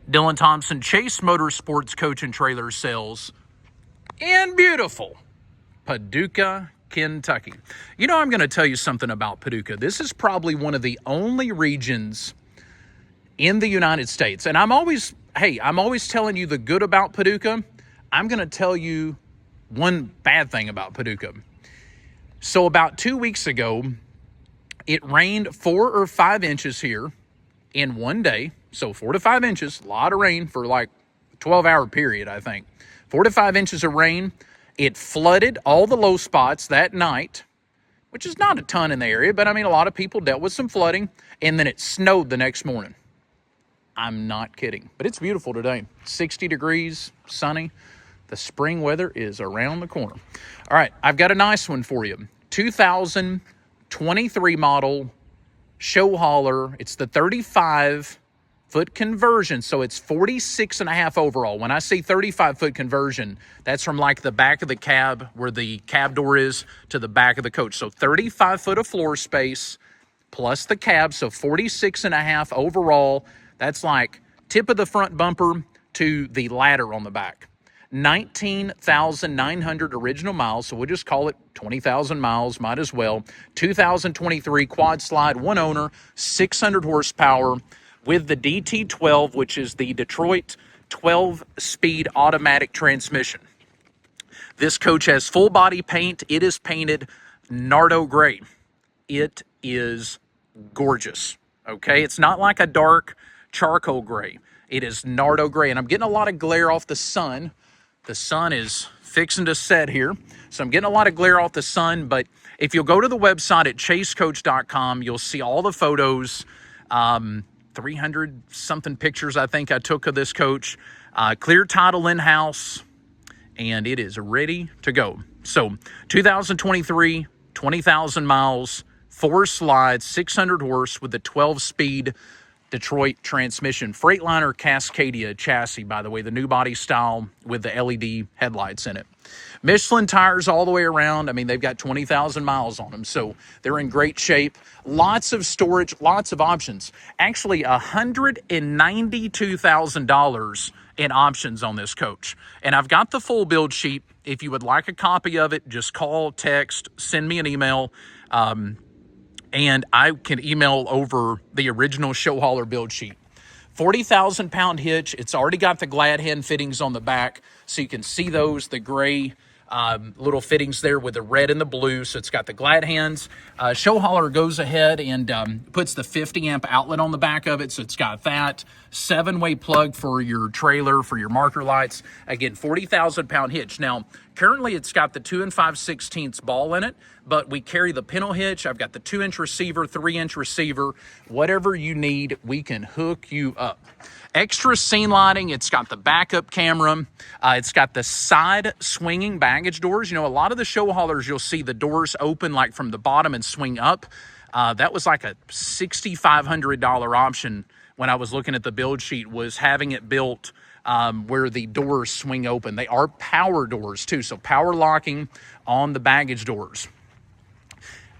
Dylan Thompson, Chase Motorsports Coach and Trailer Sales in beautiful Paducah, Kentucky. You know, I'm going to tell you something about Paducah. This is probably one of the only regions in the United States. And I'm always telling you the good about Paducah. I'm going to tell you one bad thing about Paducah. So about 2 weeks ago, it rained 4 or 5 inches here in one day. So 4 to 5 inches, a lot of rain for like a 12-hour period, I think. 4 to 5 inches of rain. It flooded all the low spots that night, which is not a ton in the area, but I mean, a lot of people dealt with some flooding, and then it snowed the next morning. I'm not kidding, but it's beautiful today. 60 degrees, sunny. The spring weather is around the corner. All right, I've got a nice one for you. 2023 model ShowHauler. It's the 35-foot conversion, so it's 46.5 overall. When I say 35-foot conversion, that's from like the back of the cab where the cab door is to the back of the coach. So 35 foot of floor space plus the cab, so 46.5 overall. That's like tip of the front bumper to the ladder on the back. 19,900 original miles, so we'll just call it 20,000 miles, might as well. 2023 Quad Slide, one owner, 600 horsepower with the DT12, which is the Detroit 12-speed automatic transmission. This coach has full body paint. It is painted Nardo gray. It is gorgeous, okay? It's not like a dark charcoal gray. It is Nardo gray, and I'm getting a lot of glare off the sun. The sun is fixing to set here, so I'm getting a lot of glare off the sun, but if you'll go to the website at chasecoach.com, you'll see all the photos, 300-something pictures I think I took of this coach, clear title in-house, and it is ready to go. So 2023, 20,000 miles, 4 slides, 600 horse with the 12-speed Detroit transmission. Freightliner Cascadia chassis, by the way, the new body style with the LED headlights in it. Michelin tires all the way around. I mean, they've got 20,000 miles on them, so they're in great shape. Lots of storage, lots of options. Actually, $192,000 in options on this coach. And I've got the full build sheet. If you would like a copy of it, just call, text, send me an email. And I can email over the original ShowHauler build sheet. 40,000-pound hitch. It's already got the glad hand fittings on the back, so you can see those, the gray little fittings there with the red and the blue. So it's got the glad hands. ShowHauler goes ahead and puts the 50-amp outlet on the back of it, so it's got that. 7-way plug for your trailer, for your marker lights. Again, 40,000-pound hitch. Now, currently it's got the 2 5/16 ball in it, but we carry the pintle hitch. I've got the 2-inch receiver, 3-inch receiver. Whatever you need, we can hook you up. Extra scene lighting. It's got the backup camera. It's got the side swinging baggage doors. You know, a lot of the ShowHaulers, you'll see the doors open like from the bottom and swing up. That was like a $6,500 option when I was looking at the build sheet, was having it built where the doors swing open. They are power doors too, so power locking on the baggage doors.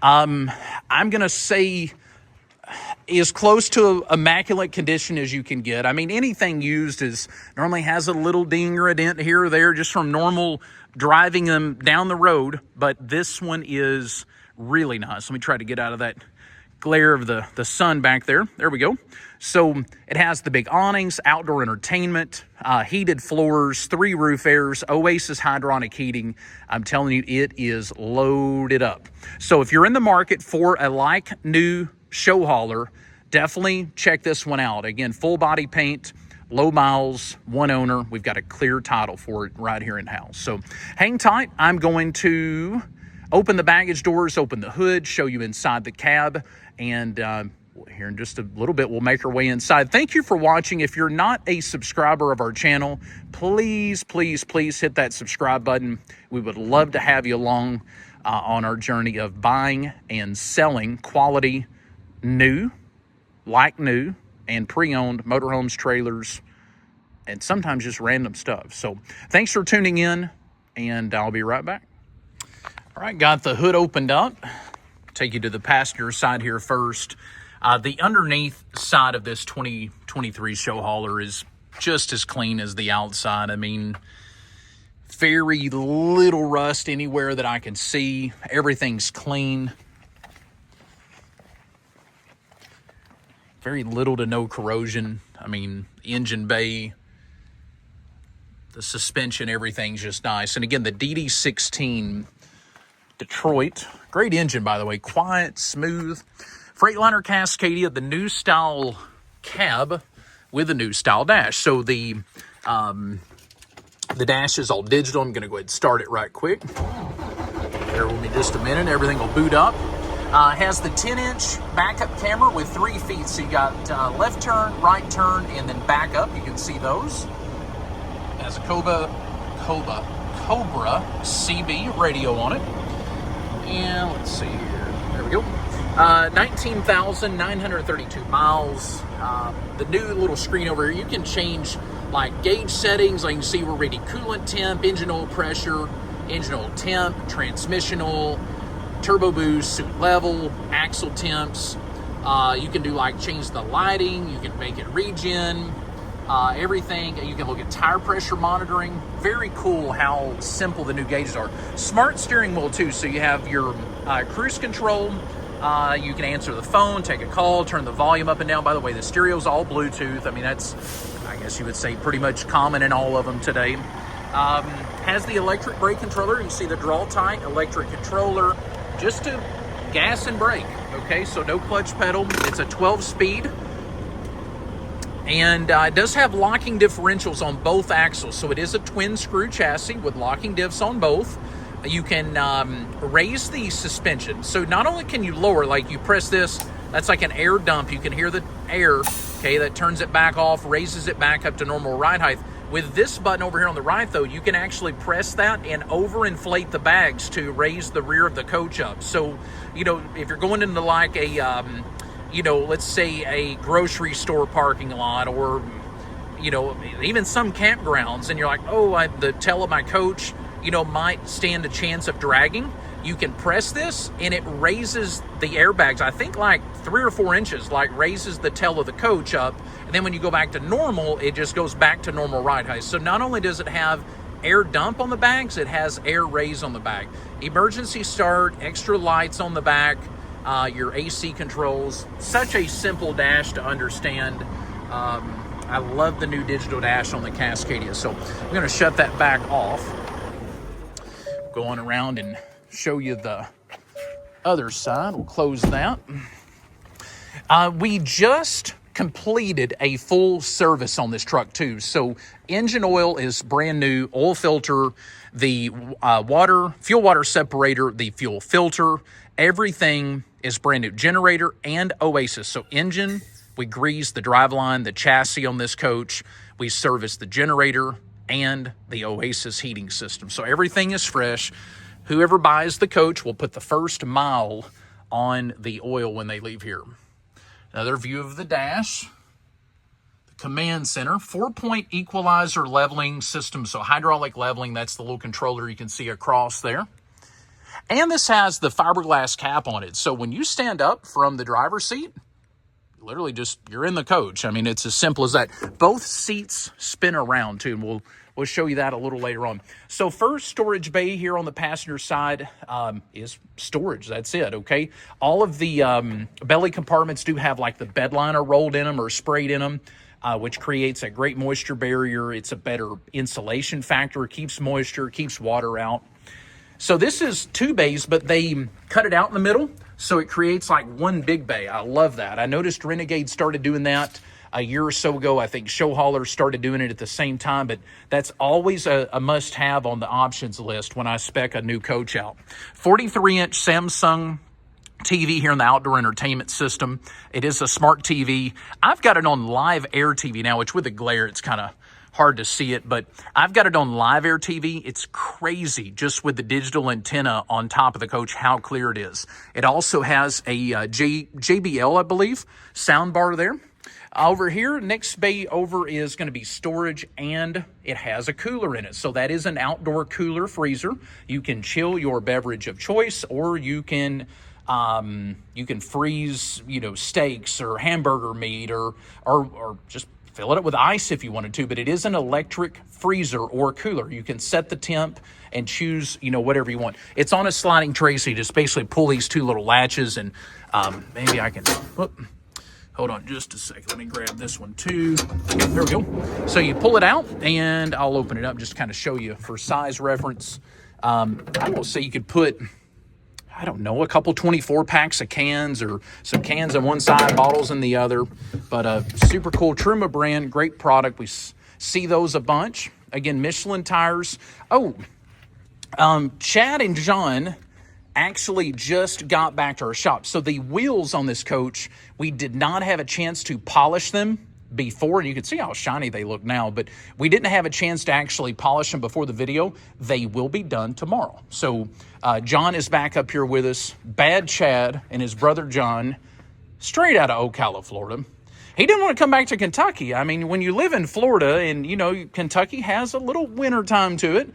I'm going to say is close to immaculate condition as you can get. I mean, anything used normally has a little ding or a dent here or there just from normal driving them down the road, but this one is really nice. Let me try to get out of that glare of the sun back there. There we go. So it has the big awnings, outdoor entertainment, heated floors, 3 roof airs, Oasis hydronic heating. I'm telling you, it is loaded up. So if you're in the market for a like new ShowHauler, definitely check this one out. Again, full body paint, low miles, 1 owner. We've got a clear title for it right here in-house. So hang tight. I'm going to open the baggage doors, open the hood, show you inside the cab, and here in just a little bit, we'll make our way inside. Thank you for watching. If you're not a subscriber of our channel, please, please, please hit that subscribe button. We would love to have you along on our journey of buying and selling quality new, like new, and pre-owned motorhomes, trailers, and sometimes just random stuff. So thanks for tuning in, and I'll be right back. All right, got the hood opened up. Take you to the passenger side here first. The underneath side of this 2023 ShowHauler is just as clean as the outside. I mean, very little rust anywhere that I can see. Everything's clean. Very little to no corrosion. I mean, engine bay, the suspension, everything's just nice. And again, the DD16 Detroit, great engine, by the way, quiet, smooth. Freightliner Cascadia, the new style cab with a new style dash. So the dash is all digital. I'm going to go ahead and start it right quick. Bear with me just a minute. Everything will boot up. Has the 10-inch backup camera with 3 feet. So you got left turn, right turn, and then back up. You can see those. Has a Cobra CB radio on it. And let's see here. There we go. 19,932 miles. The new little screen over here, you can change like gauge settings. Like you can see we're reading coolant temp, engine oil pressure, engine oil temp, transmission oil, turbo boost, suit level, axle temps. You can do like change the lighting. You can make it regen. Everything. You can look at tire pressure monitoring. Very cool how simple the new gauges are. Smart steering wheel too. So you have your cruise control. You can answer the phone, take a call, turn the volume up and down. By the way, the stereo's all Bluetooth. I mean, that's, I guess you would say, pretty much common in all of them today. Has the electric brake controller. You can see the draw tight electric controller just to gas and brake. Okay, so no clutch pedal. It's a 12-speed. And it does have locking differentials on both axles. So it is a twin screw chassis with locking diffs on both. You can raise the suspension. So not only can you lower, like you press this, that's like an air dump. You can hear the air, okay, that turns it back off, raises it back up to normal ride height. With this button over here on the right, though, you can actually press that and overinflate the bags to raise the rear of the coach up. So, you know, if you're going into like a, you know, let's say a grocery store parking lot, or, you know, even some campgrounds, and you're like, oh, the tail of my coach, you know, might stand a chance of dragging. You can press this and it raises the airbags, I think like 3 or 4 inches, like raises the tail of the coach up. And then when you go back to normal, it just goes back to normal ride height. So not only does it have air dump on the bags, it has air raise on the back. Emergency start, extra lights on the back, your AC controls. Such a simple dash to understand. I love the new digital dash on the Cascadia. So I'm going to shut that back off. Go on around and show you the other side. We'll close that. We just completed a full service on this truck too. So engine oil is brand new, oil filter, the fuel water separator, the fuel filter, everything is brand new. Generator and Oasis. So engine, we greased the driveline, the chassis on this coach. We serviced the generator and the Oasis heating system. So everything is fresh. Whoever buys the coach will put the first mile on the oil when they leave here. Another view of the dash. The command center. 4-point equalizer leveling system. So hydraulic leveling, that's the little controller you can see across there. And this has the fiberglass cap on it. So when you stand up from the driver's seat, literally just, you're in the coach. I mean, it's as simple as that. Both seats spin around too, and we'll show you that a little later on. So first storage bay here on the passenger side is storage. That's it, okay? All of the belly compartments do have like the bed liner rolled in them or sprayed in them, which creates a great moisture barrier. It's a better insulation factor, keeps moisture, keeps water out. So this is 2 bays, but they cut it out in the middle, so it creates like one big bay. I love that. I noticed Renegade started doing that a year or so ago. I think ShowHauler started doing it at the same time, but that's always a must-have on the options list when I spec a new coach out. 43-inch Samsung TV here in the outdoor entertainment system. It is a smart TV. I've got it on Live Air TV now, which with the glare, it's kind of hard to see it, but I've got it on Live Air TV. It's crazy just with the digital antenna on top of the coach, how clear it is. It also has a JBL, I believe, sound bar there. Over here, next bay over is going to be storage, and it has a cooler in it. So that is an outdoor cooler freezer. You can chill your beverage of choice, or you can freeze, you know, steaks or hamburger meat or just fill it up with ice if you wanted to, but it is an electric freezer or cooler. You can set the temp and choose, whatever you want. It's on a sliding tray, so you just basically pull these two little latches, and maybe I can, hold on just a second. Let me grab this one too. There we go. So you pull it out, and I'll open it up just to kind of show you for size reference. I will say you could put, I don't know, a couple 24 packs of cans, or some cans on one side, bottles in the other. But super cool. Truma brand, great product. We see those a bunch. Again, Michelin tires. Oh, Chad and John actually just got back to our shop. So the wheels on this coach, we did not have a chance to polish them before. You can see how shiny they look now, but we didn't have a chance to actually polish them before the video. They will be done tomorrow. So John is back up here with us. Bad Chad and his brother John, straight out of Ocala, Florida. He didn't want to come back to Kentucky. I mean, when you live in Florida and, Kentucky has a little winter time to it,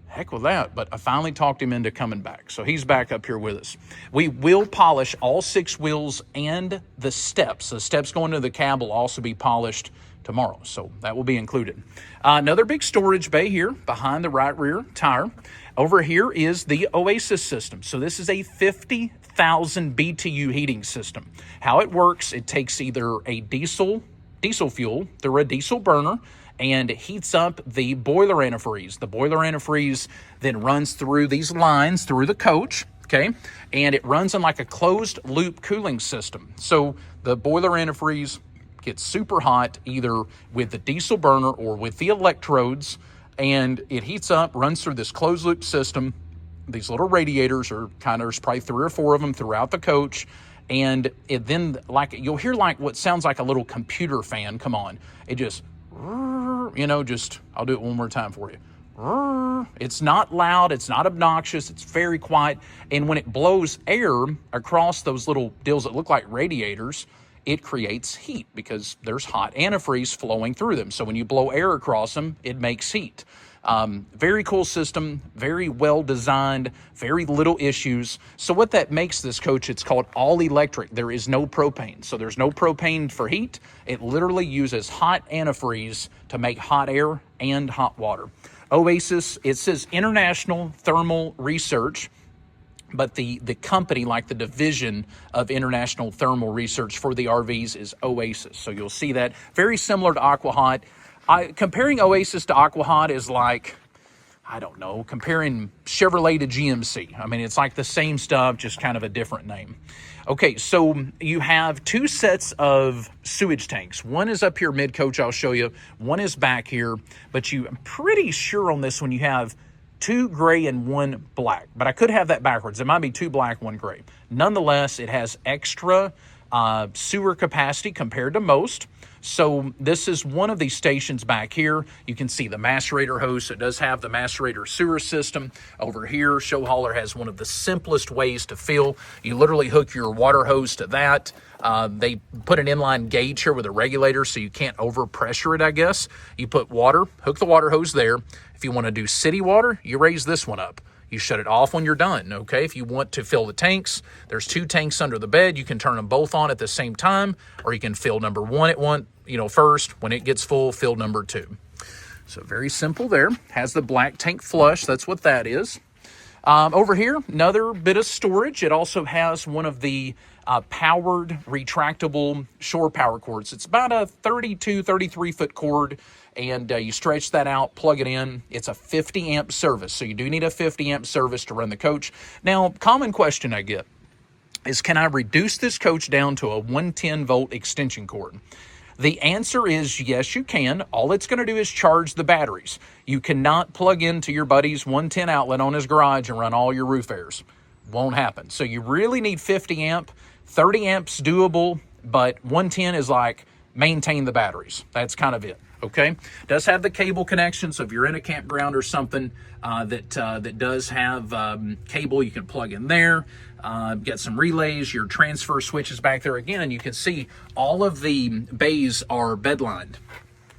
heck with that. But I finally talked him into coming back. So he's back up here with us. We will polish all 6 wheels and the steps. The steps going to the cab will also be polished tomorrow. So that will be included. Another big storage bay here behind the right rear tire. Over here is the Oasis system. So this is a 50,000 BTU heating system. How it works, it takes either a diesel fuel through a diesel burner, and it heats up the boiler antifreeze. The boiler antifreeze then runs through these lines through the coach, okay? And it runs in like a closed loop cooling system. So the boiler antifreeze gets super hot either with the diesel burner or with the electrodes, and it heats up, runs through this closed loop system. These little radiators are there's probably 3 or 4 of them throughout the coach. And it then, you'll hear what sounds like a little computer fan come on. It just, I'll do it one more time for you. It's not loud, it's not obnoxious, it's very quiet. And when it blows air across those little deals that look like radiators, it creates heat because there's hot antifreeze flowing through them. So when you blow air across them, it makes heat. Very cool system, very well designed, very little issues. So what that makes this coach, it's called all electric. There is no propane. So there's no propane for heat. It literally uses hot antifreeze to make hot air and hot water. Oasis, it says International Thermal Research, but the company, like the division of International Thermal Research for the RVs, is Oasis. So you'll see that. Very similar to AquaHot. Comparing Oasis to AquaHot is like, I don't know, comparing Chevrolet to GMC. I mean, it's like the same stuff, just kind of a different name. Okay, so you have 2 sets of sewage tanks. One is up here mid-coach, I'll show you. One is back here, but I'm pretty sure on this one you have 2 gray and 1 black. But I could have that backwards. It might be 2 black, 1 gray. Nonetheless, it has extra sewer capacity compared to most. So this is one of these stations back here. You can see the macerator hose. It does have the macerator sewer system. Over here, ShowHauler has one of the simplest ways to fill. You literally hook your water hose to that. They put an inline gauge here with a regulator so you can't overpressure it, I guess. You put water, hook the water hose there. If you want to do city water, you raise this one up. You shut it off when you're done, okay? If you want to fill the tanks, there's 2 tanks under the bed. You can turn them both on at the same time, or you can fill number 1 first. When it gets full, fill number 2. So very simple there. Has the black tank flush. That's what that is. Over here, another bit of storage. It also has one of the powered retractable shore power cords. It's about a 32, 33-foot cord, and you stretch that out, plug it in. It's a 50-amp service, so you do need a 50-amp service to run the coach. Now, common question I get is, can I reduce this coach down to a 110-volt extension cord? The answer is yes, you can. All it's going to do is charge the batteries. You cannot plug into your buddy's 110 outlet on his garage and run all your roof airs. Won't happen. So you really need 50 amp. 30 amps doable, but 110 is like maintain the batteries. That's kind of it. Okay, does have the cable connection, so if you're in a campground or something that does have cable, you can plug in there. Get some relays, your transfer switches back there. Again, you can see all of the bays are bedlined.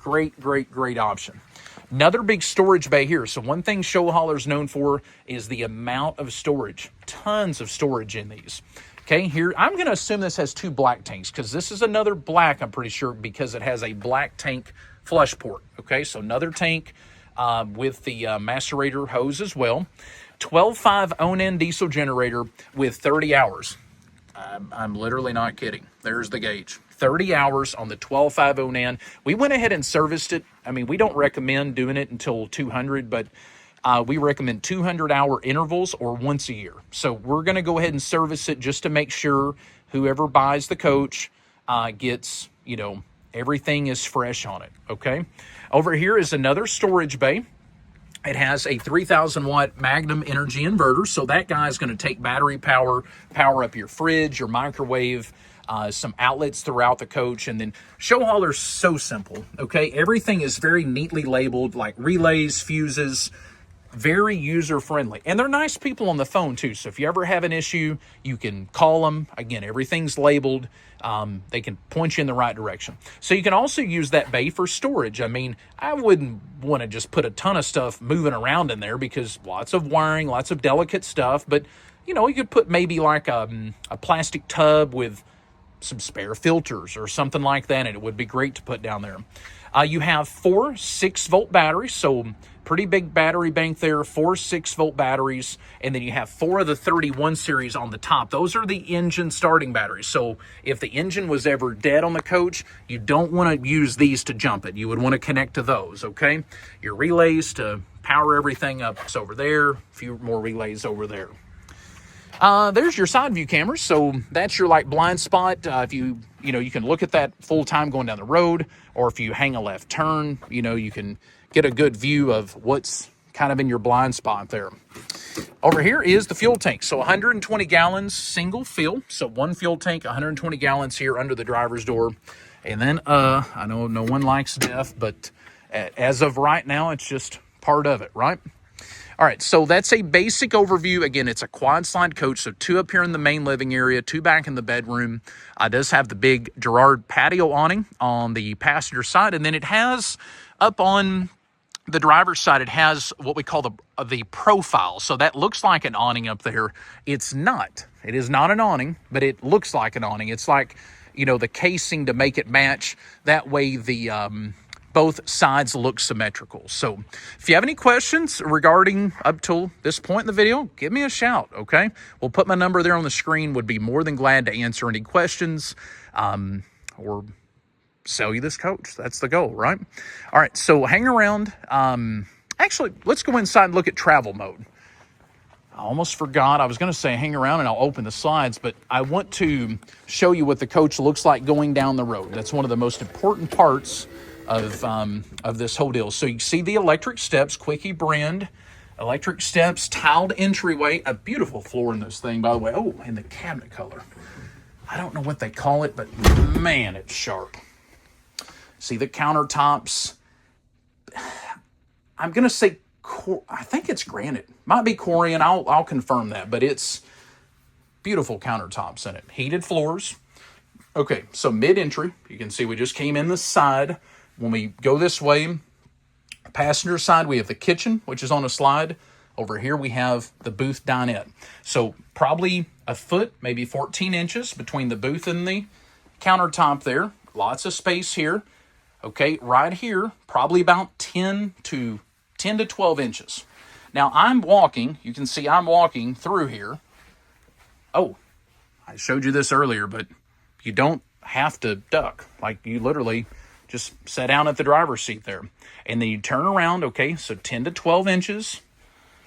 Great, great, great option. Another big storage bay here. So one thing ShowHauler's known for is the amount of storage. Tons of storage in these. Okay, here, I'm going to assume this has 2 black tanks because this is another black, I'm pretty sure, because it has a black tank flush port. Okay, so another tank with the macerator hose as well. 12.5 own-in diesel generator with 30 hours. I'm literally not kidding. There's the gauge. 30 hours on the 12.5 own-in. We went ahead and serviced it. I mean, we don't recommend doing it until 200, but we recommend 200-hour intervals or once a year. So we're going to go ahead and service it just to make sure whoever buys the coach gets, you know, everything is fresh on it, okay? Over here is another storage bay. It has a 3,000 watt Magnum energy inverter, so that guy is going to take battery power up your fridge, your microwave, some outlets throughout the coach. And then ShowHauler's so simple, okay? Everything is very neatly labeled, like relays, fuses, very user-friendly. And they're nice people on the phone, too. So if you ever have an issue, you can call them. Again, everything's labeled. They can point you in the right direction. So you can also use that bay for storage. I mean, I wouldn't want to just put a ton of stuff moving around in there because lots of wiring, lots of delicate stuff. But, you know, you could put maybe like a plastic tub with some spare filters or something like that, and it would be great to put down there. You have 4 6-volt batteries, so pretty big battery bank there, 4 6-volt batteries, and then you have 4 of the 31 series on the top. Those are the engine starting batteries. So if the engine was ever dead on the coach, you don't want to use these to jump it. You would want to connect to those, okay? Your relays to power everything up is over there, a few more relays over there. There's your side view cameras. So that's your like blind spot. If you can look at that full time going down the road, or if you hang a left turn, you can get a good view of what's kind of in your blind spot there. Over here is the fuel tank. So 120 gallons single fill. So one fuel tank, 120 gallons here under the driver's door. And then, I know no one likes death, but as of right now, it's just part of it, right? All right, so that's a basic overview. Again, it's a quad slide coach, so 2 up here in the main living area, 2 back in the bedroom. It does have the big Girard patio awning on the passenger side, and then it has up on the driver's side, it has what we call the profile. So that looks like an awning up there. It's not. It is not an awning, but it looks like an awning. It's like, the casing to make it match. That way the both sides look symmetrical. So if you have any questions regarding up till this point in the video, give me a shout, okay? We'll put my number there on the screen. Would be more than glad to answer any questions or sell you this coach. That's the goal, right? All right, so hang around. Actually, let's go inside and look at travel mode. I almost forgot. I was going to say hang around and I'll open the slides, but I want to show you what the coach looks like going down the road. That's one of the most important parts of this whole deal. So you see the electric steps, Quickie brand, electric steps, tiled entryway, a beautiful floor in this thing, by the way. Oh, and the cabinet color. I don't know what they call it, but man, it's sharp. See the countertops. I'm going to say, I think it's granite. Might be Corian. I'll confirm that, but it's beautiful countertops in it. Heated floors. Okay, so mid-entry, you can see we just came in the side. When we go this way, passenger side, we have the kitchen, which is on a slide. Over here, we have the booth dinette. So probably a foot, maybe 14 inches between the booth and the countertop there. Lots of space here. Okay, right here, probably about 10 to 12 inches. Now, I'm walking. You can see I'm walking through here. Oh, I showed you this earlier, but you don't have to duck. Like, you literally just sit down at the driver's seat there. And then you turn around, okay, so 10 to 12 inches.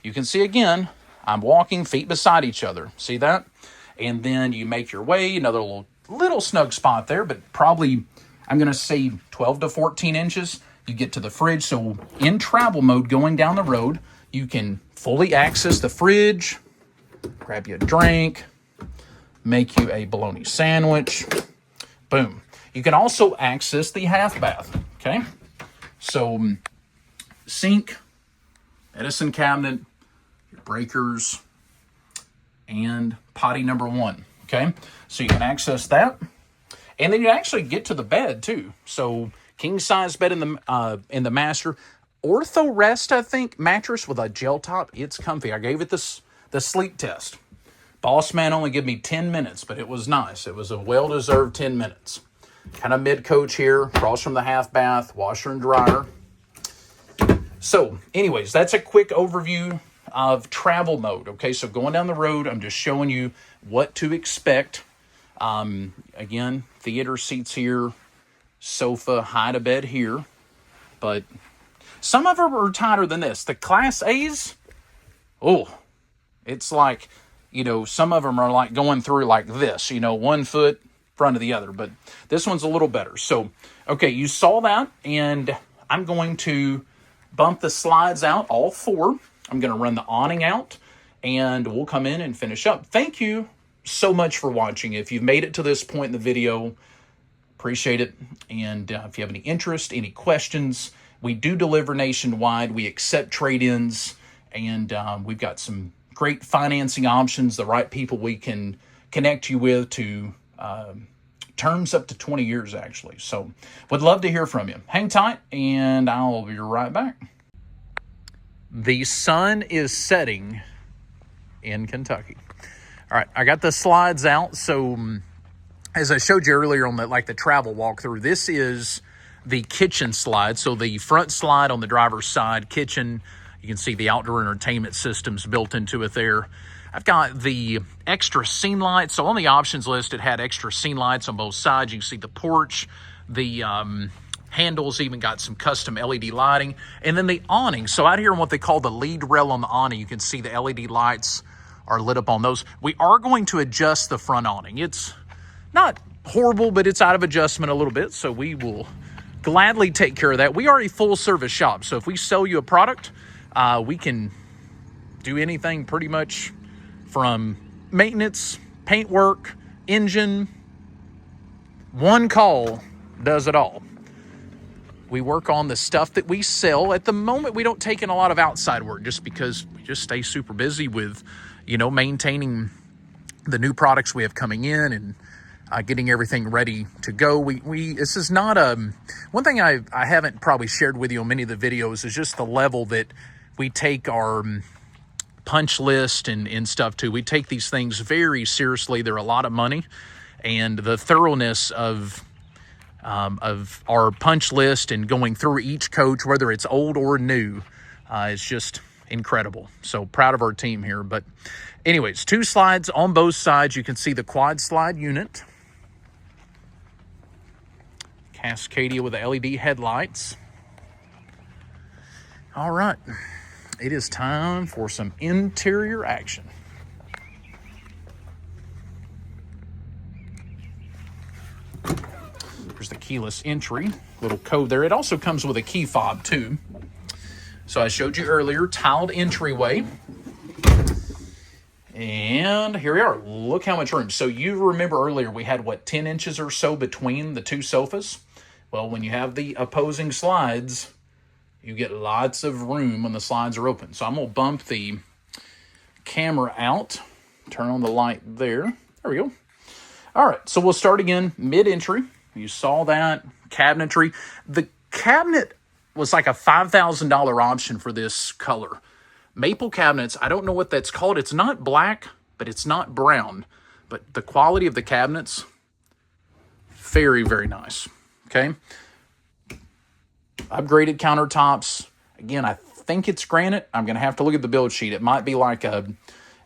You can see, again, I'm walking feet beside each other. See that? And then you make your way, another little snug spot there, but probably, I'm going to say 12 to 14 inches. You get to the fridge. So in travel mode, going down the road, you can fully access the fridge, grab you a drink, make you a bologna sandwich. Boom. You can also access the half bath, okay? So sink, medicine cabinet, your breakers, and potty number 1, okay? So you can access that. And then you actually get to the bed too. So king size bed in the master. Ortho Rest, I think, mattress with a gel top. It's comfy. I gave it the sleep test. Boss man only gave me 10 minutes, but it was nice. It was a well-deserved 10 minutes. Kind of mid-coach here, across from the half bath, washer and dryer. So, anyways, that's a quick overview of travel mode. Okay, so going down the road, I'm just showing you what to expect. Again, theater seats here, sofa, hide-a-bed here. But some of them are tighter than this. The Class A's, oh, it's like, you know, some of them are like going through like this, you know, 1 foot in front of the other. But this one's a little better. So, okay, you saw that, and I'm going to bump the slides out, all 4. I'm going to run the awning out, and we'll come in and finish up. Thank you so much for watching. If you've made it to this point in the video, appreciate it. And if you have any interest, any questions, we do deliver nationwide. We accept trade-ins, and we've got some great financing options, the right people we can connect you with to terms up to 20 years, actually. So would love to hear from you. Hang tight, and I'll be right back. The sun is setting in Kentucky. All right, I got the slides out. So as I showed you earlier on the travel walkthrough, this is the kitchen slide. So the front slide on the driver's side, kitchen, you can see the outdoor entertainment systems built into it there. I've got the extra scene lights. So on the options list, it had extra scene lights on both sides. You can see the porch, the handles even got some custom LED lighting, and then the awning. So out here on what they call the lead rail on the awning, you can see the LED lights are lit up on those. We are going to adjust the front awning. It's not horrible, but it's out of adjustment a little bit, so we will gladly take care of that. We are a full service shop, so if we sell you a product, we can do anything pretty much from maintenance, paint work, engine. One call does it all. We work on the stuff that we sell. At the moment, we don't take in a lot of outside work just because we just stay super busy with, you know, maintaining the new products we have coming in and getting everything ready to go. This is not one thing I haven't probably shared with you on many of the videos is just the level that we take our punch list and stuff to. We take these things very seriously. They're a lot of money, and the thoroughness of our punch list and going through each coach, whether it's old or new, is just incredible. So proud of our team here. But anyways, 2 slides on both sides. You can see the quad slide unit. Cascadia with the LED headlights. All right, it is time for some interior action. There's the keyless entry, little code there. It also comes with a key fob too. So I showed you earlier, tiled entryway. And here we are. Look how much room. So you remember earlier we had, what, 10 inches or so between the 2 sofas? Well, when you have the opposing slides, you get lots of room when the slides are open. So I'm going to bump the camera out, turn on the light there. There we go. All right, so we'll start again mid-entry. You saw that cabinetry. The cabinet was like a $5,000 option for this color. Maple cabinets, I don't know what that's called. It's not black, but it's not brown. But the quality of the cabinets, very, very nice. Okay. Upgraded countertops. Again, I think it's granite. I'm going to have to look at the build sheet. It might be like a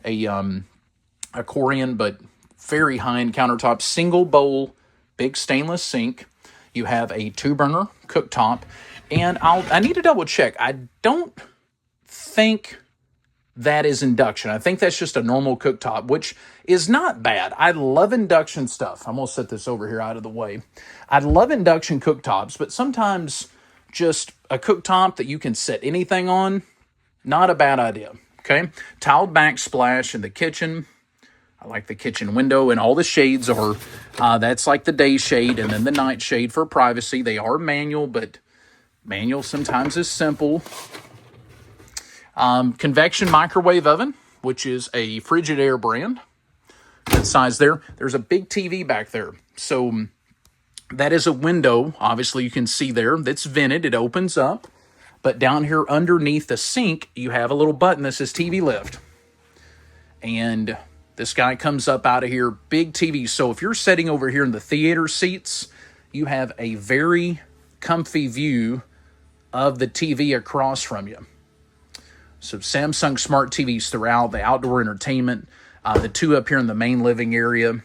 Corian, but very high-end countertop. Single bowl, big stainless sink. You have a 2-burner cooktop. And I need to double check. I don't think that is induction. I think that's just a normal cooktop, which is not bad. I love induction stuff. I'm going to set this over here out of the way. I love induction cooktops, but sometimes just a cooktop that you can set anything on, not a bad idea. Okay, tiled backsplash in the kitchen. I like the kitchen window, and all the shades are, that's like the day shade and then the night shade for privacy. They are manual, but manual sometimes is simple. Convection microwave oven, which is a Frigidaire brand. That size there. There's a big TV back there. So that is a window, obviously you can see there, that's vented. It opens up. But down here underneath the sink, you have a little button that says TV lift. And This guy comes up out of here, big TV. So if you're sitting over here in the theater seats, you have a very comfy view of the TV across from you. So Samsung smart TVs throughout, the outdoor entertainment, the two up here in the main living area,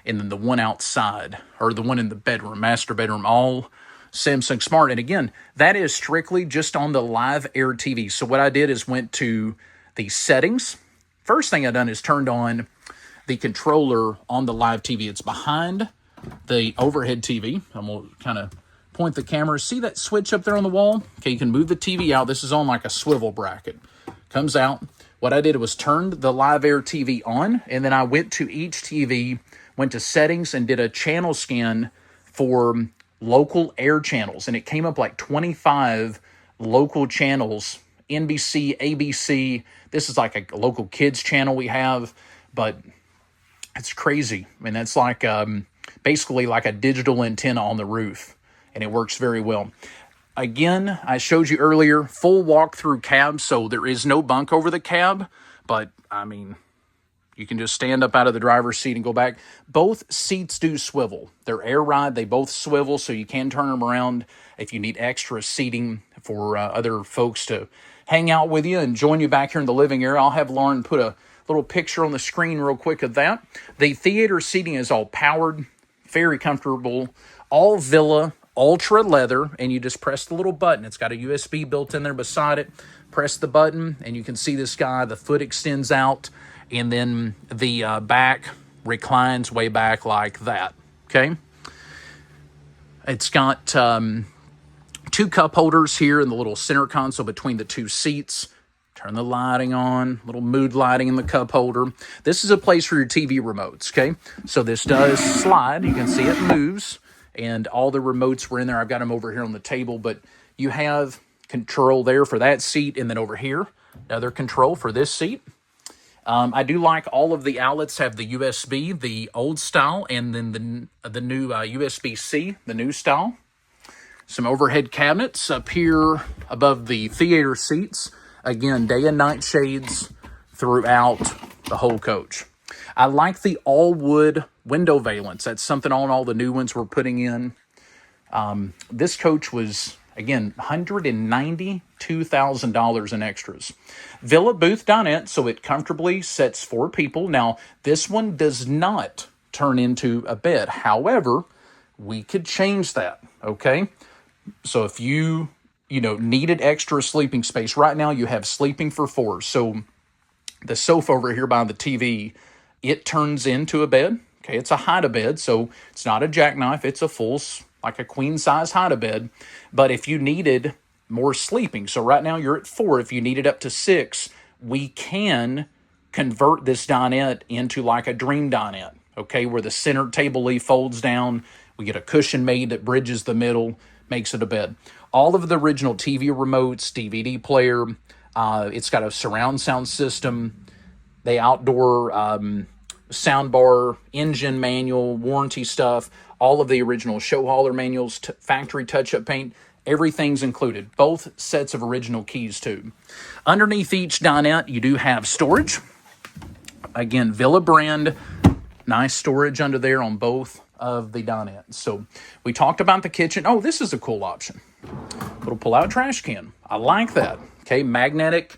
and then the one outside, or the one in the bedroom, master bedroom, all Samsung smart. And again, that is strictly just on the live air TV. So what I did is went to the settings. First thing I done is turned on the controller on the live TV. It's behind the overhead TV. I'm going to kind of point the camera. See that switch up there on the wall? Okay, you can move the TV out. This is on like a swivel bracket. Comes out. What I did was turned the live air TV on, and then I went to each TV, went to settings, and did a channel scan for local air channels. And it came up like 25 local channels, NBC, ABC. This is like a local kids channel we have, but it's crazy. I mean, that's like basically like a digital antenna on the roof, and it works very well. Again, I showed you earlier, full walk-through cab, so there is no bunk over the cab, but, I mean, you can just stand up out of the driver's seat and go back. Both seats do swivel. They're air ride. They both swivel, so you can turn them around if you need extra seating for other folks to hang out with you and join you back here in the living area. I'll have Lauren put a little picture on the screen real quick of that. The theater seating is all powered, very comfortable, all Villa, ultra leather, and you just press the little button. It's got a USB built in there beside it. Press the button, and you can see this guy. The foot extends out, and then the back reclines way back like that, okay? It's got two cup holders here in the little center console between the two seats. Turn the lighting on, little mood lighting in the cup holder. This is a place for your TV remotes, okay? So this does slide. You can see it moves, and all the remotes were in there. I've got them over here on the table, but you have control there for that seat, and then over here, another control for this seat. I do like all of the outlets have the USB, the old style, and then the new USB-C, the new style. Some overhead cabinets up here above the theater seats. Again, day and night shades throughout the whole coach. I like the all-wood window valance. That's something on all the new ones we're putting in. This coach was, again, $192,000 in extras. Villa booth dinette, so it comfortably sits 4 people. Now, this one does not turn into a bed. However, we could change that, okay? So if you needed extra sleeping space, right now you have sleeping for 4. So the sofa over here by the TV, it turns into a bed. Okay, it's a hide-a-bed, so it's not a jackknife. It's a full, like a queen-size hide-a-bed. But if you needed more sleeping, so right now you're at 4. If you needed up to 6, we can convert this dinette into like a dream dinette, okay, where the center table leaf folds down. We get a cushion made that bridges the middle, makes it a bed. All of the original TV remotes, DVD player, it's got a surround sound system, the outdoor sound bar, engine manual, warranty stuff, all of the original ShowHauler manuals, factory touch-up paint, everything's included. Both sets of original keys, too. Underneath each dinette, you do have storage. Again, Villa brand, nice storage under there on both of the dinettes. So we talked about the kitchen. Oh, this is a cool option. Little pull-out trash can. I like that. Okay, magnetic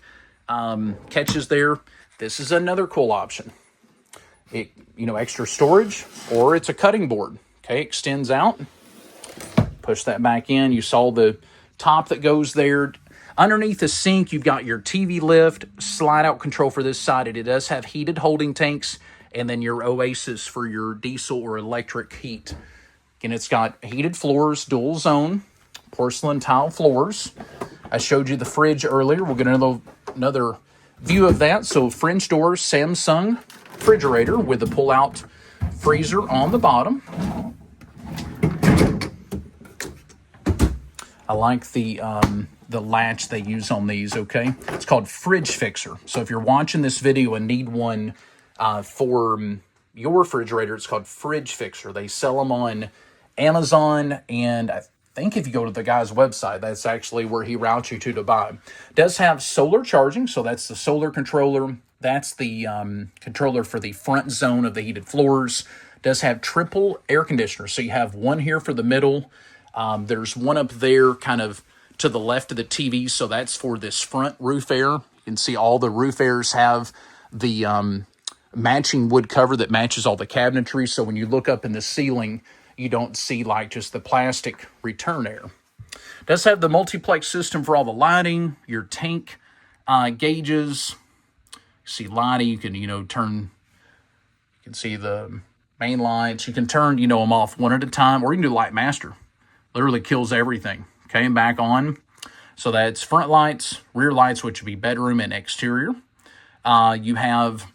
catches there. This is another cool option. It, extra storage, or it's a cutting board. Okay, extends out. Push that back in. You saw the top that goes there. Underneath the sink, you've got your TV lift, slide-out control for this side. It does have heated holding tanks, and then your Oasis for your diesel or electric heat. Again, it's got heated floors, dual zone, porcelain tile floors. I showed you the fridge earlier. We'll get another view of that. So French doors, Samsung refrigerator with the pull-out freezer on the bottom. I like the latch they use on these, okay? It's called Fridge Fixer. So if you're watching this video and need one for your refrigerator, it's called Fridge Fixer. They sell them on Amazon, and I think if you go to the guy's website, that's actually where he routes you to buy. It does have solar charging, so that's the solar controller, That's the controller for the front zone of the heated floors. Does have triple air conditioners. So you have one here for the middle. There's one up there kind of to the left of the TV. So that's for this front roof air. You can see all the roof airs have the matching wood cover that matches all the cabinetry. So when you look up in the ceiling, you don't see like just the plastic return air. Does have the multiplex system for all the lighting, your tank gauges. See lighting, you can, turn, you can see the main lights. You can turn, them off one at a time, or you can do light master. Literally kills everything. Okay, and back on. So that's front lights, rear lights, which would be bedroom and exterior. You have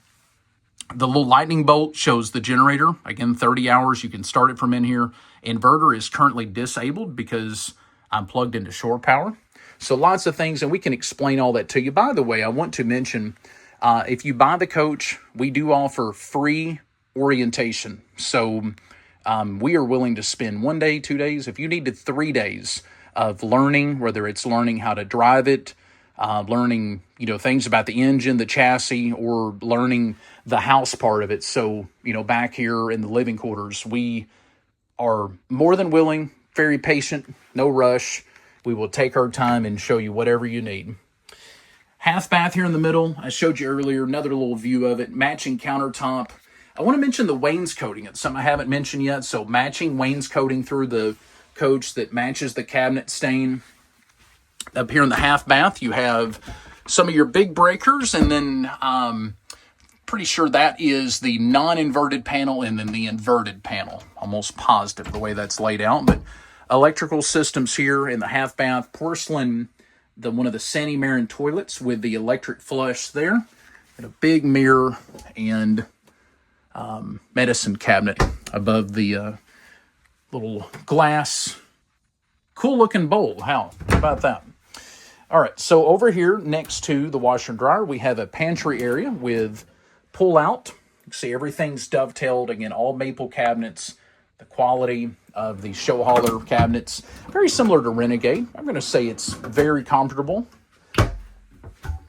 the little lightning bolt, shows the generator. Again, 30 hours. You can start it from in here. Inverter is currently disabled because I'm plugged into shore power. So lots of things, and we can explain all that to you. By the way, I want to mention, if you buy the coach, we do offer free orientation. So we are willing to spend 1 day, 2 days. If you needed 3 days of learning, whether it's learning how to drive it, learning, things about the engine, the chassis, or learning the house part of it. So, back here in the living quarters, we are more than willing, very patient, no rush. We will take our time and show you whatever you need. Half bath here in the middle. I showed you earlier, another little view of it. Matching countertop. I want to mention the wainscoting. It's something I haven't mentioned yet. So matching wainscoting through the coach that matches the cabinet stain. Up here in the half bath, you have some of your big breakers, and then pretty sure that is the non-inverted panel and then the inverted panel. Almost positive the way that's laid out. But electrical systems here in the half bath. Porcelain, one of the Sandy Marin toilets with the electric flush there. And a big mirror and medicine cabinet above the little glass. Cool looking bowl. How about that? All right, so over here next to the washer and dryer, we have a pantry area with pull out. You can see everything's dovetailed. Again, all maple cabinets. The quality of the ShowHauler cabinets, very similar to Renegade. I'm going to say it's very comfortable.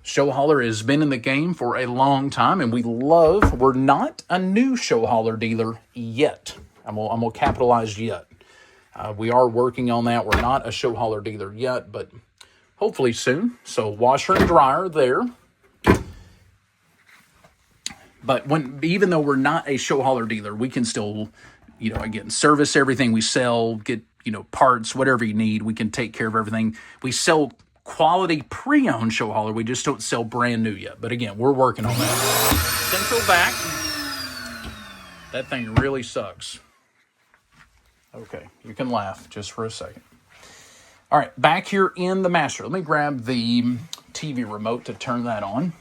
ShowHauler has been in the game for a long time, and we're not a new ShowHauler dealer yet. I'm going to capitalize yet. We are working on that. We're not a ShowHauler dealer yet, but hopefully soon. So washer and dryer there. But even though we're not a ShowHauler dealer, we can still, again, service everything we sell, get, parts, whatever you need. We can take care of everything. We sell quality pre-owned ShowHauler. We just don't sell brand new yet. But again, we're working on that. Central vac. That thing really sucks. Okay, you can laugh just for a second. All right, back here in the master. Let me grab the TV remote to turn that on.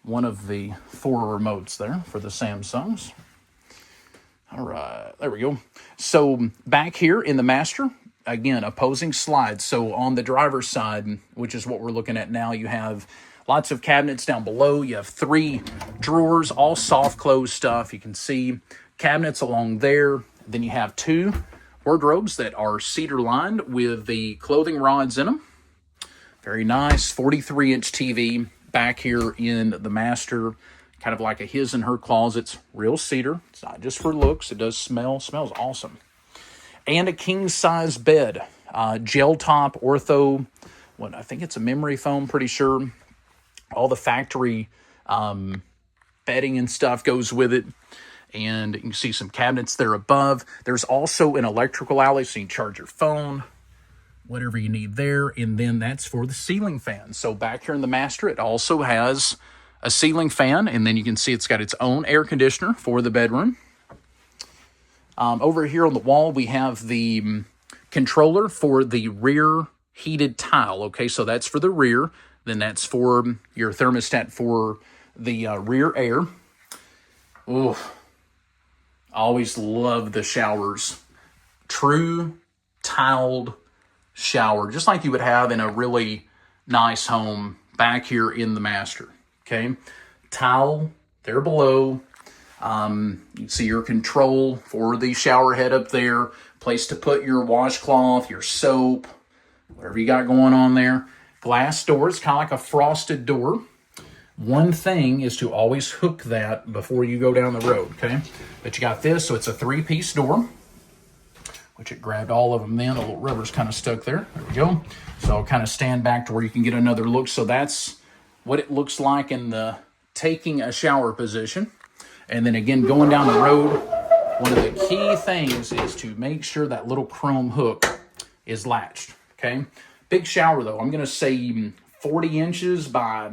One of the 4 remotes there for the Samsungs. All right, there we go. So back here in the master, again, opposing slides. So on the driver's side, which is what we're looking at now, you have lots of cabinets down below. You have 3 drawers, all soft close stuff. You can see cabinets along there. Then you have 2 wardrobes that are cedar lined with the clothing rods in them. Very nice. 43-inch TV back here in the master, kind of like a his and her closets. Real cedar. It's not just for looks. It does smell. Smells awesome. And a king-size bed. Gel top, ortho. I think it's a memory foam, pretty sure. All the factory bedding and stuff goes with it. And you can see some cabinets there above. There's also an electrical alley, so you can charge your phone, whatever you need there. And then that's for the ceiling fan. So back here in the master, it also has a ceiling fan. And then you can see it's got its own air conditioner for the bedroom. Over here on the wall, we have the controller for the rear heated tile. Okay, so that's for the rear. Then that's for your thermostat for the rear air. Ooh. Always love the showers. True tiled shower, just like you would have in a really nice home back here in the master. Okay, towel there below. You see your control for the shower head up there. Place to put your washcloth, your soap, whatever you got going on there. Glass doors, kind of like a frosted door. One thing is to always hook that before you go down the road, okay? But you got this, so it's a 3-piece door, which it grabbed all of them then. The little rubber's kind of stuck there. There we go. So I'll kind of stand back to where you can get another look. So that's what it looks like in the taking a shower position. And then again, going down the road, one of the key things is to make sure that little chrome hook is latched, okay? Big shower though, I'm gonna say 40 inches by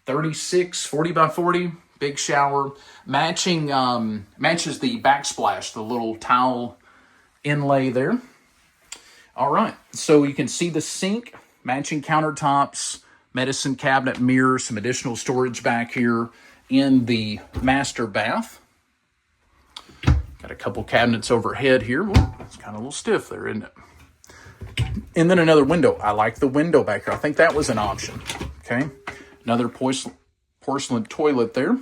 36, 40 by 40, big shower. Matches the backsplash, the little towel inlay there. All right, so you can see the sink, matching countertops, medicine cabinet, mirror, some additional storage back here in the master bath. Got a couple cabinets overhead here. Well, it's kind of a little stiff there, isn't it? And then another window. I like the window back here. I think that was an option, okay? Another porcelain toilet there.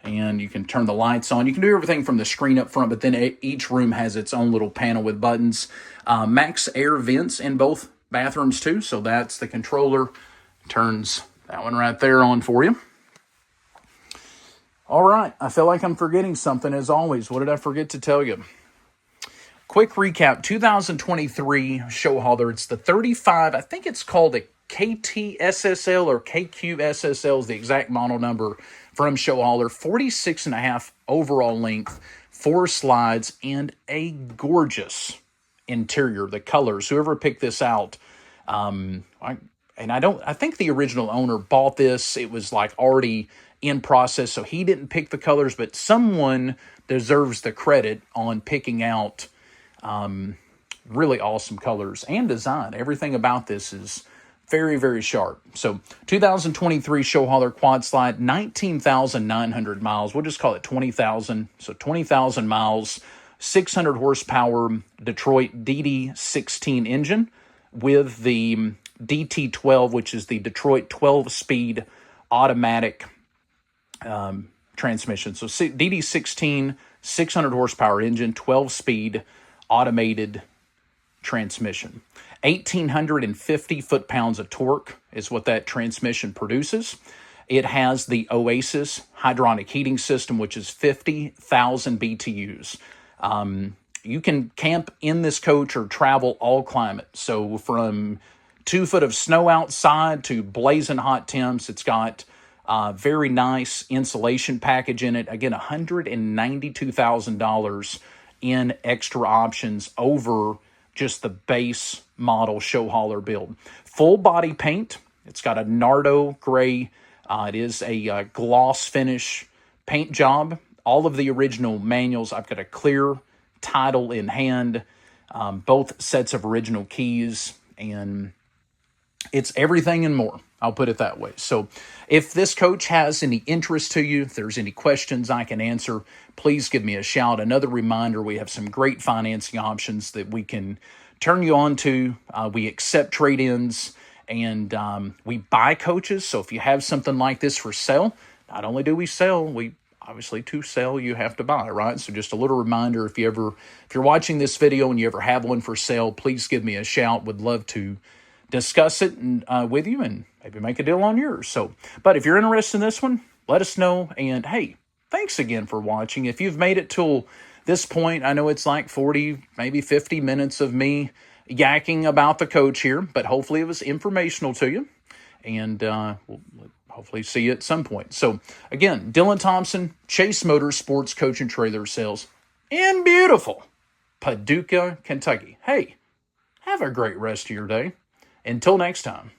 And you can turn the lights on. You can do everything from the screen up front, but then each room has its own little panel with buttons. Max air vents in both bathrooms too, so that's the controller. Turns that one right there on for you. All right, I feel like I'm forgetting something as always. What did I forget to tell you? Quick recap, 2023 ShowHauler. It's the 35, I think it's called a KTSSL or KQSSL is the exact model number from ShowHauler. 46.5 overall length, 4 slides, and a gorgeous interior. The colors, whoever picked this out, I think the original owner bought this. It was like already in process, so he didn't pick the colors, but someone deserves the credit on picking out really awesome colors and design. Everything about this is very, very sharp. So 2023 ShowHauler Quad Slide, 19,900 miles. We'll just call it 20,000. So 20,000 miles, 600 horsepower Detroit DD16 engine with the DT12, which is the Detroit 12-speed automatic transmission. So DD16, 600 horsepower engine, 12-speed automated transmission. 1,850 foot-pounds of torque is what that transmission produces. It has the Oasis hydronic heating system, which is 50,000 BTUs. You can camp in this coach or travel all climates. So from 2 foot of snow outside to blazing hot temps, it's got very nice insulation package in it. Again, $192,000 in extra options over just the base model ShowHauler build. Full body paint. It's got a Nardo gray. It is a gloss finish paint job. All of the original manuals. I've got a clear title in hand. Both sets of original keys. And it's everything and more. I'll put it that way. So if this coach has any interest to you, if there's any questions I can answer, please give me a shout. Another reminder, we have some great financing options that we can turn you on to. We accept trade-ins and we buy coaches. So if you have something like this for sale, not only do we sell, we obviously to sell, you have to buy, right? So just a little reminder, if you're watching this video and you ever have one for sale, please give me a shout. Would love to discuss it with you and maybe make a deal on yours. So, but if you're interested in this one, let us know. And hey, thanks again for watching. If you've made it till this point, I know it's like 40, maybe 50 minutes of me yakking about the coach here, but hopefully it was informational to you. And we'll hopefully see you at some point. So again, Dylan Thompson, Chase Motorsports Coach and Trailer Sales in beautiful Paducah, Kentucky. Hey, have a great rest of your day. Until next time.